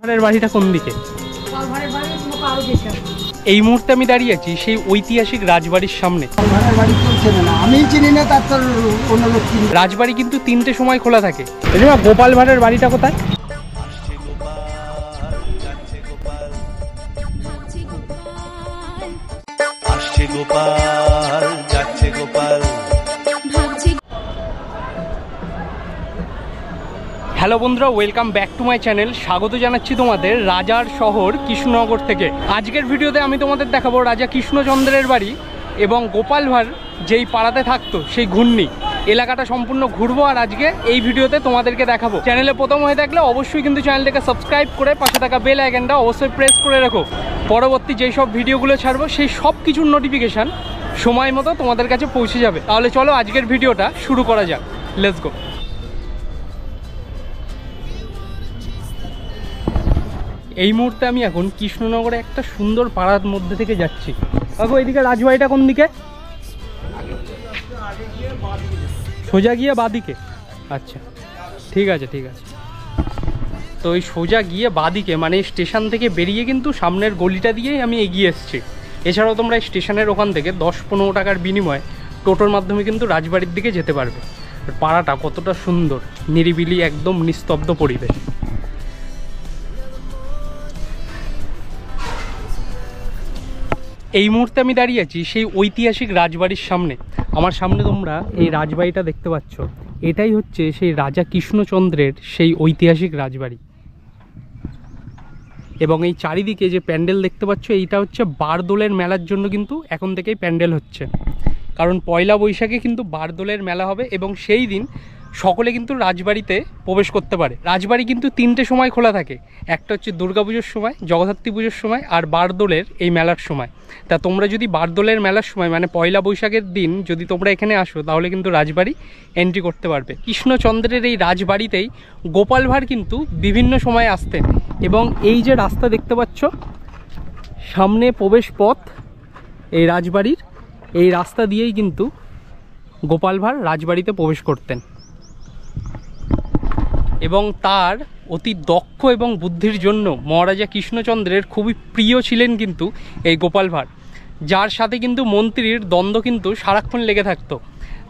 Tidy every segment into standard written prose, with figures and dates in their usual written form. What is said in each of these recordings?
গোপালভাড়ের বাড়িটা কোন দিকে? এই মুহূর্তে আমি দাঁড়িয়ে আছি সেই ঐতিহাসিক রাজবাড়ির সামনে। রাজবাড়ি কিন্তু 3টে সময় খোলা থাকে। গোপালভাড়ের বাড়িটা কোথায়? হ্যালো বন্ধুরা, welcome back to my channel. স্বাগত জানাচ্ছি তোমাদের রাজার শহর কৃষ্ণনগর থেকে। আজকের ভিডিওতে আমি তোমাদের দেখাবো রাজা কৃষ্ণচন্দ্রের বাড়ি এবং গোপালভাড় যেই পাড়াতে থাকতো সেই ঘূর্ণি এলাকাটা সম্পূর্ণ ঘুরবো। আর আজকে এই ভিডিওতে তোমাদেরকে দেখাবো। চ্যানেলে প্রথম হয়ে থাকলে অবশ্যই কিন্তু চ্যানেলটাকে সাবস্ক্রাইব করে পাশে থাকা বেল আইকনটা অবশ্যই প্রেস করে রাখো। পরবর্তী যেই সব ভিডিওগুলো ছাড়বো সেই সব কিছুর নোটিফিকেশান সময় মতো তোমাদের কাছে পৌঁছে যাবে। তাহলে চলো আজকের ভিডিওটা শুরু করা যাক। Let's go. এই মুহূর্তে আমি এখন কৃষ্ণনগরে একটা সুন্দর পাড়ার মধ্যে থেকে যাচ্ছি। কাকু, এইদিকে রাজবাড়িটা কোন দিকে? সোজা গিয়ে বাদিকে। আচ্ছা, ঠিক আছে ঠিক আছে। তো এই সোজা গিয়ে বাদিকে মানে স্টেশন থেকে বেরিয়ে কিন্তু সামনের গলিটা দিয়েই আমি এগিয়ে এসেছি। এছাড়াও তোমরা স্টেশনের ওখান থেকে 10-15 টাকার বিনিময়ে টোটোর মাধ্যমে কিন্তু রাজবাড়ির দিকে যেতে পারবে। পাড়াটা কতটা সুন্দর, নিরিবিলি, একদম নিস্তব্ধ পরিবেশ। এই মুহূর্তে আমি দাঁড়িয়ে আছি সেই ঐতিহাসিক রাজবাড়ির সামনে। আমার সামনে তোমরা এই রাজবাড়িটা দেখতে পাচ্ছ। এটাই হচ্ছে সেই রাজা কৃষ্ণচন্দ্রের সেই ঐতিহাসিক রাজবাড়ি। এবং এই চারিদিকে যে প্যান্ডেল দেখতে পাচ্ছ, এইটা হচ্ছে বারদোলের মেলার জন্য কিন্তু এখন থেকেই প্যান্ডেল হচ্ছে। কারণ পয়লা বৈশাখে কিন্তু বারদোলের মেলা হবে এবং সেই দিন সকলে কিন্তু রাজবাড়িতে প্রবেশ করতে পারে। রাজবাড়ি কিন্তু 3টে সময় খোলা থাকে। একটা হচ্ছে দুর্গাপুজোর সময়, জগদ্ধাত্রী পুজোর সময় আর বারদোলের এই মেলার সময়। তা তোমরা যদি বারদোলের মেলার সময় মানে পয়লা বৈশাখের দিন যদি তোমরা এখানে আসো তাহলে কিন্তু রাজবাড়ি এন্ট্রি করতে পারবে। কৃষ্ণচন্দ্রের এই রাজবাড়িতেই গোপালভাড় কিন্তু বিভিন্ন সময় আসতেন। এবং এই যে রাস্তা দেখতে পাচ্ছ সামনে প্রবেশ পথ এই রাজবাড়ির, এই রাস্তা দিয়েই কিন্তু গোপালভাড় রাজবাড়িতে প্রবেশ করতেন। এবং তার অতি দক্ষ এবং বুদ্ধির জন্য মহারাজা কৃষ্ণচন্দ্রের খুবই প্রিয় ছিলেন কিন্তু এই গোপালভাড়, যার সাথে কিন্তু মন্ত্রীর দ্বন্দ্ব কিন্তু সারাক্ষণ লেগে থাকতো।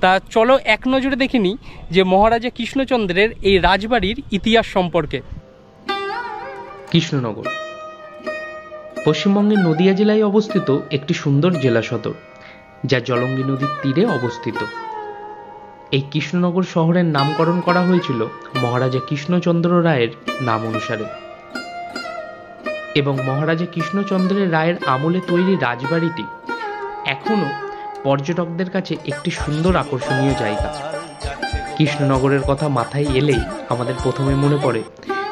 তা চলো এক নজরে দেখে নিই যে মহারাজা কৃষ্ণচন্দ্রের এই রাজবাড়ির ইতিহাস সম্পর্কে। কৃষ্ণনগর পশ্চিমবঙ্গের নদিয়া জেলায় অবস্থিত একটি সুন্দর জেলা সদর, যা জলঙ্গি নদীর তীরে অবস্থিত। এই কৃষ্ণনগর শহরের নামকরণ করা হয়েছিল মহারাজা কৃষ্ণচন্দ্র রায়ের নাম অনুসারে। এবং মহারাজা কৃষ্ণচন্দ্রের রায়ের আমলে তৈরি রাজবাড়িটি এখনো পর্যটকদের কাছে একটি সুন্দর আকর্ষণীয় জায়গা। কৃষ্ণনগরের কথা মাথায় এলেই আমাদের প্রথমে মনে পড়ে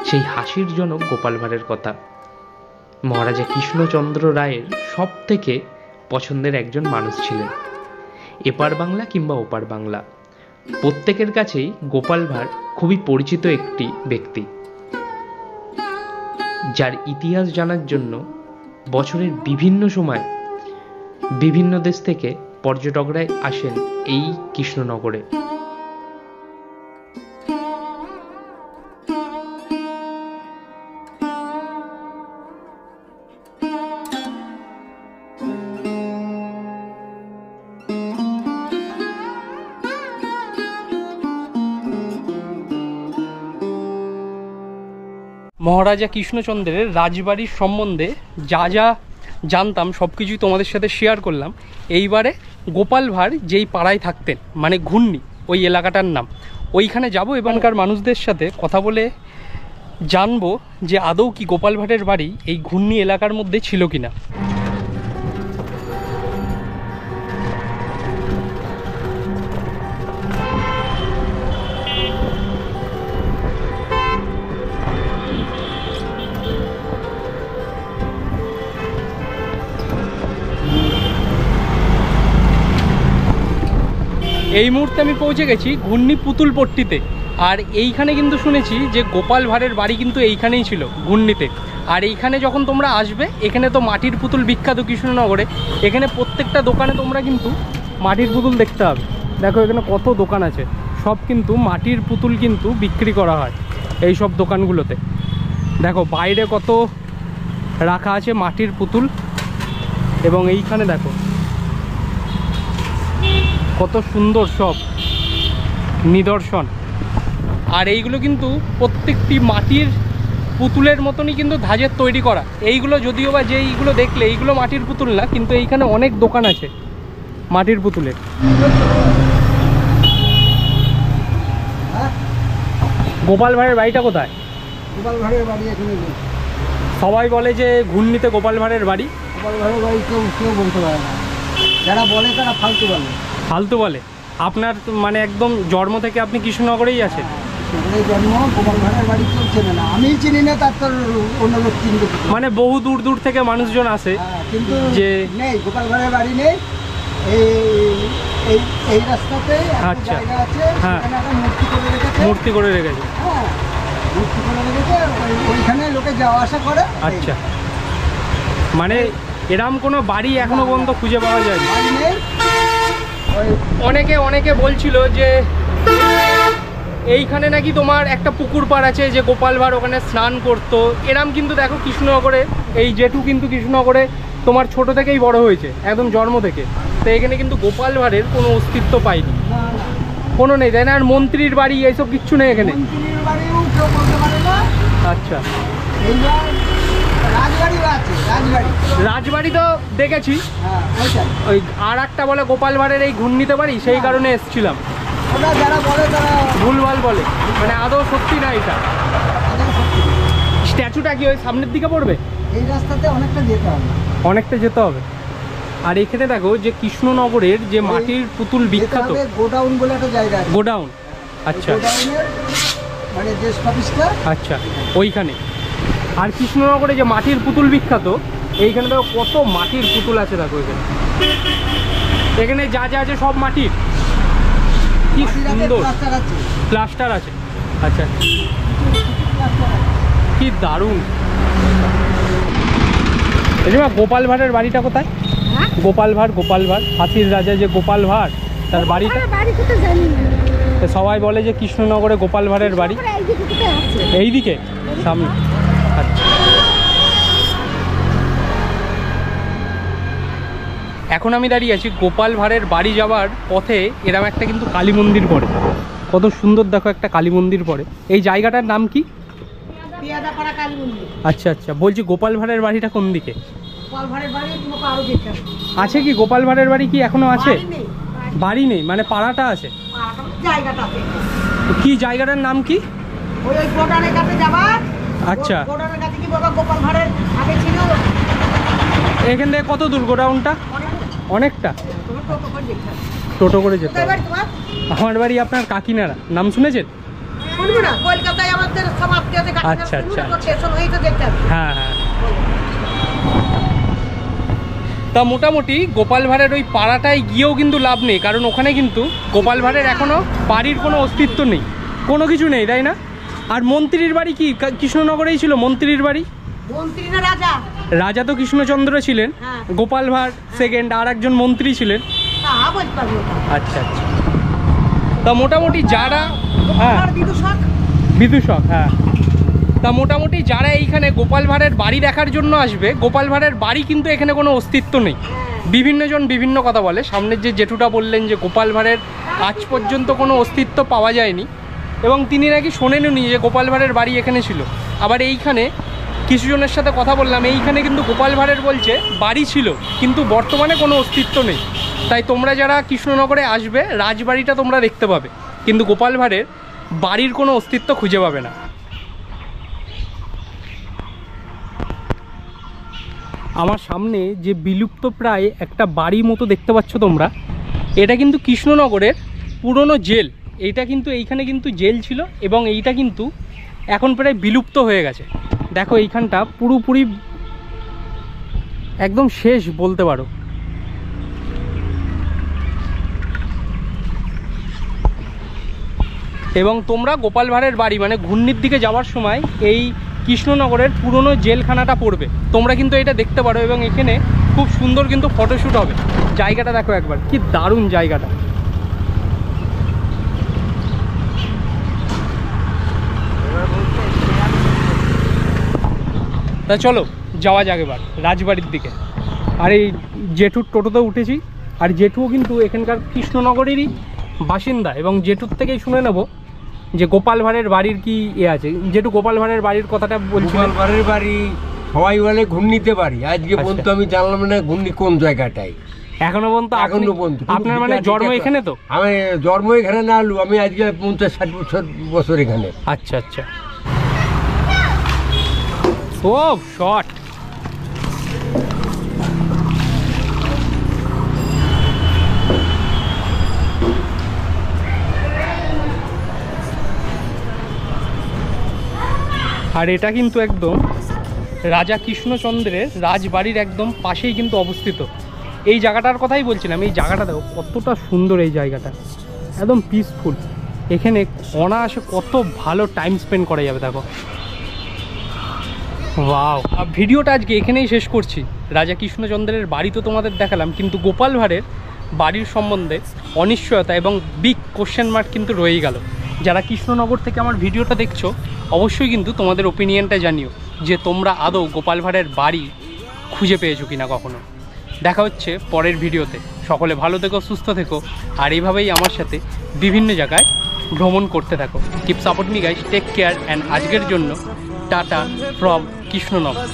সেই হাসির জনক গোপালভাড়ের কথা। মহারাজা কৃষ্ণচন্দ্র রায়ের সব থেকে পছন্দের একজন মানুষ ছিলেন। এপার বাংলা কিংবা ওপার বাংলা প্রত্যেকের কাছেই গোপালভাড় খুবই পরিচিত একটি ব্যক্তি, যার ইতিহাস জানার জন্য বছরের বিভিন্ন সময় বিভিন্ন দেশ থেকে পর্যটকরা আসেন এই কৃষ্ণনগরে। মহারাজা কৃষ্ণচন্দ্রের রাজবাড়ির সম্বন্ধে যা যা জানতাম সব কিছুই তোমাদের সাথে শেয়ার করলাম। এইবারে গোপালভাড় যেই পাড়ায় থাকতেন মানে ঘূর্ণি, ওই এলাকাটার নাম, ওইখানে যাব এখানকার মানুষদের সাথে কথা বলে জানবো যে আদৌ কি গোপালভাড়ের বাড়ি এই ঘূর্ণি এলাকার মধ্যে ছিল কিনা। এই মুহূর্তে আমি পৌঁছে গেছি ঘূর্ণি পুতুলপট্টিতে। আর এইখানে কিন্তু শুনেছি যে গোপালভাড়ের বাড়ি কিন্তু এইখানেই ছিল, ঘূর্ণিতে। আর এইখানে যখন তোমরা আসবে, এখানে তো মাটির পুতুল বিখ্যাত কৃষ্ণনগরে। এখানে প্রত্যেকটা দোকানে তোমরা কিন্তু মাটির পুতুল দেখতে হবে। দেখো এখানে কত দোকান আছে, সব কিন্তু মাটির পুতুল কিন্তু বিক্রি করা হয় এই সব দোকানগুলোতে। দেখো বাইরে কত রাখা আছে মাটির পুতুল, এবং এইখানে দেখো কত সুন্দর সব নিদর্শন। আর এইগুলো কিন্তু প্রত্যেকটি মাটির পুতুলের মতনই কিন্তু ধাঁচের তৈরি করা। এইগুলো যদিও বা যেইগুলো দেখলে এইগুলো মাটির পুতুল না, কিন্তু এইখানে অনেক দোকান আছে মাটির পুতুলের। গোপাল ভাঁড়ের বাড়িটা কোথায়? গোপাল ভাঁড়ের বাড়ি এখানে নেই। সবাই বলে যে ঘূর্ণিতে গোপাল ভাঁড়ের বাড়ি। গোপাল ভাঁড়ের বাড়ি কেউ বলতে পারে না, যারা বলে তারা ফালতু বলে। ফালতু বলে? আপনার মানে একদম জন্ম থেকে আপনি কৃষ্ণনগরেই আছেন? সেখানে জন্ম, গোপাল ভাঁড়ের বাড়ি কেউ চেনে না, আমি চিনি না, তার তোর অন্য লোক চিনবে। মানে বহু দূর দূর থেকে মানুষজন আসে, কিন্তু যে নেই, গোপাল ভাঁড়ের বাড়ি নেই। এই রাস্তাতে আচ্ছা, জায়গা আছে, হ্যাঁ, সেখানে একটা মূর্তি করে রেখেছে। মূর্তি করে রেখেছে? হ্যাঁ, মূর্তি করে রেখেছে, ওইখানে লোকে যাওয়া আসা করে। আচ্ছা, মানে এরম কোনো বাড়ি এখনো পর্যন্ত খুঁজে পাওয়া যায়নি? বাড়ি নেই। অনেকে বলছিল যে এইখানে নাকি তোমার একটা পুকুর পাড় আছে, যে গোপাল ভাঁড় ওখানে স্নান করতো এরম, কিন্তু দেখো কৃষ্ণনগরে এই জেঠু কিন্তু কৃষ্ণনগরে তোমার ছোট থেকেই বড় হয়েছে, একদম জন্ম থেকে। তো এখানে কিন্তু গোপাল ভাঁড়ের কোনো অস্তিত্ব পাইনি, কোনো নেই, তাই না? আর মন্ত্রীর বাড়ি এইসব কিচ্ছু নেই এখানে? মন্ত্রীর বাড়িও কেউ বলতে পারে না। আচ্ছা, এইবার রাজবাড়িও আছে, রাজবাড়ি তো দেখেছি। হ্যাঁ, ওইটাই। ওই আর একটা বলে গোপাল ভাঁড়ের এই ঘূর্ণিতে বাড়ি, সেই কারণে এসেছিলাম। ওটা যারা বলে তারা ভুলভাল বলে, মানে আদৌ সত্যি না এটা। স্ট্যাচুটা কি ওই সামনের দিকে পড়বে? এই রাস্তাতে অনেকটা যেতে হবে, অনেকটা যেতে হবে। আর এখানে দেখো যে কৃষ্ণনগরের যে মাটির পুতুল বিখ্যাত, গোডাউন বলে একটা জায়গা আছে। গোডাউন? আচ্ছা, গোডাউনের মানে যে অফিসটা, আচ্ছা, ওইখানে। আর কৃষ্ণনগরে যে মাটির পুতুল বিখ্যাত, এইখানে দেখো কত মাটির পুতুল আছে। দেখো এখানে, এখানে যা যা আছে সব মাটির, কি সুন্দর প্লাস্টার আছে। আচ্ছা, কি দারুণ। গোপাল ভাঁড়ের বাড়িটা কোথায়? গোপাল ভাঁড় হাসির রাজা যে গোপাল ভাঁড়, তার বাড়িটা সবাই বলে যে কৃষ্ণনগরে গোপাল ভাঁড়ের বাড়ি এইদিকে সামনে। আচ্ছা, এখন আমি দাঁড়িয়ে আছি গোপাল ভাঁড়ের বাড়ি যাওয়ার পথে। এরম একটা কিন্তু কালী মন্দির পড়ে, কত সুন্দর দেখো একটা কালী মন্দির পড়ে। এই জায়গাটার নাম কি? আচ্ছা আচ্ছা, বলছি গোপাল ভাঁড়ের বাড়িটা কোন দিকে? আছে কি গোপাল ভাঁড়ের বাড়ি? কি এখনো আছে? বাড়ি নেই, মানে পাড়াটা আছে। কি জায়গাটার নাম কি? আচ্ছা, এখান থেকে কত দূর গোডাউনটা? অনেকটা, টোটো করে যেতে হবে। আমার বাড়ি আপনার কাকিনাড়া, নাম শুনেছেন? আচ্ছা আচ্ছা, হ্যাঁ হ্যাঁ। তা মোটামুটি গোপাল ভাঁড়ের ওই পাড়াটায় গিয়েও কিন্তু লাভ নেই, কারণ ওখানে কিন্তু গোপাল ভাঁড়ের এখনো বাড়ির কোনো অস্তিত্ব নেই, কোনো কিছু নেই, তাই না? আর মন্ত্রীর বাড়ি কি কৃষ্ণনগরেই ছিল? মন্ত্রীর বাড়ি? রাজা তো কৃষ্ণচন্দ্র ছিলেন, গোপাল ভাঁড় সেকেন্ড, আর একজন মন্ত্রী ছিলেন। আচ্ছা আচ্ছা, তা মোটামুটি যারা, হ্যাঁ বিদূষক, হ্যাঁ, তা মোটামুটি যারা এইখানে গোপাল ভাঁড়ের বাড়ি দেখার জন্য আসবে, গোপাল ভাঁড়ের বাড়ি কিন্তু এখানে কোনো অস্তিত্ব নেই। বিভিন্ন জন বিভিন্ন কথা বলে। সামনের যে জেঠুটা বললেন যে গোপাল ভাঁড়ের আজ পর্যন্ত কোনো অস্তিত্ব পাওয়া যায়নি, এবং তিনি নাকি শোনেননি যে গোপাল ভাঁড়ের বাড়ি এখানে ছিল। আবার এইখানে কিছু জনের সাথে কথা বললাম, এইখানে কিন্তু গোপাল ভাঁড়ের বলছে বাড়ি ছিল, কিন্তু বর্তমানে কোনো অস্তিত্ব নেই। তাই তোমরা যারা কৃষ্ণনগরে আসবে, রাজবাড়িটা তোমরা দেখতে পাবে, কিন্তু গোপাল ভাঁড়ের বাড়ির কোনো অস্তিত্ব খুঁজে পাবে না। আমার সামনে যে বিলুপ্ত প্রায় একটা বাড়ি মতো দেখতে পাচ্ছ তোমরা, এটা কিন্তু কৃষ্ণনগরের পুরনো জেল। এইটা কিন্তু এইখানে কিন্তু জেল ছিল, এবং এইটা কিন্তু এখন প্রায় বিলুপ্ত হয়ে গেছে। দেখো এইখানটা পুরোপুরি একদম শেষ বলতে পারো। এবং তোমরা গোপাল ভাঁড়ের বাড়ি মানে ঘূর্ণির দিকে যাওয়ার সময় এই কৃষ্ণনগরের পুরনো জেলখানাটা পড়বে, তোমরা কিন্তু এটা দেখতে পারো। এবং এখানে খুব সুন্দর কিন্তু ফটোশ্যুট হবে। জায়গাটা দেখো একবার, কি দারুণ জায়গাটা। তা চলো যাওয়া যাক এবার রাজবাড়ির দিকে। আর এই জেঠুর টোটোতে উঠেছি, আর জেঠুও কিন্তু এখানকার কৃষ্ণনগরেরই বাসিন্দা, এবং জেঠুর থেকেই শুনে নেব যে গোপাল ভাঁড়ের বাড়ির কি আছে। জেঠু, গোপাল ভাঁড়ের বাড়ির কথাটা বলছি। গোপাল ভাঁড়ের বাড়ি সবাই বলে ঘূর্ণিতে বাড়ি, আজকে পর্যন্ত আমি জানলাম না ঘূর্ণি কোন জায়গাটায়। এখনো পর্যন্ত এখনো পর্যন্ত আপনার মানে জন্ম এখানে? তো আমি জন্ম এখানে না হলু, আমি আজকে 50-60 বছর এখানে। আচ্ছা আচ্ছা, ও শর্ট। আর এটা কিন্তু একদম রাজা কৃষ্ণচন্দ্রের রাজবাড়ির একদম পাশেই কিন্তু অবস্থিত। এই জায়গাটার কথাই বলছিলাম, এই জায়গাটা দেখো কতটা সুন্দর, এই জায়গাটা একদম পিসফুল। এখানে অনায়াসে কত ভালো টাইম স্পেন্ড করা যাবে দেখো। ওয়াও। ভিডিওটা আজকে এখানেই শেষ করছি। রাজা কৃষ্ণচন্দ্রের বাড়ি তো তোমাদের দেখালাম, কিন্তু গোপাল ভাঁড়ের বাড়ির সম্বন্ধে অনিশ্চয়তা এবং বিগ কোশ্চেন মার্ক কিন্তু রয়েই গেল। যারা কৃষ্ণনগর থেকে আমার ভিডিওটা দেখছো, অবশ্যই কিন্তু তোমাদের ওপিনিয়নটা জানিও যে তোমরা আদৌ গোপাল ভাঁড়ের বাড়ি খুঁজে পেয়েছো কিনা কখনো। দেখা হচ্ছে পরের ভিডিওতে। সকলে ভালো থেকো, সুস্থ থেকো, আর এইভাবেই আমার সাথে বিভিন্ন জায়গায় ভ্রমণ করতে থাকো। Keep support me guys, take care, and আজকের জন্য টাটা ফ্রম কৃষ্ণনগর।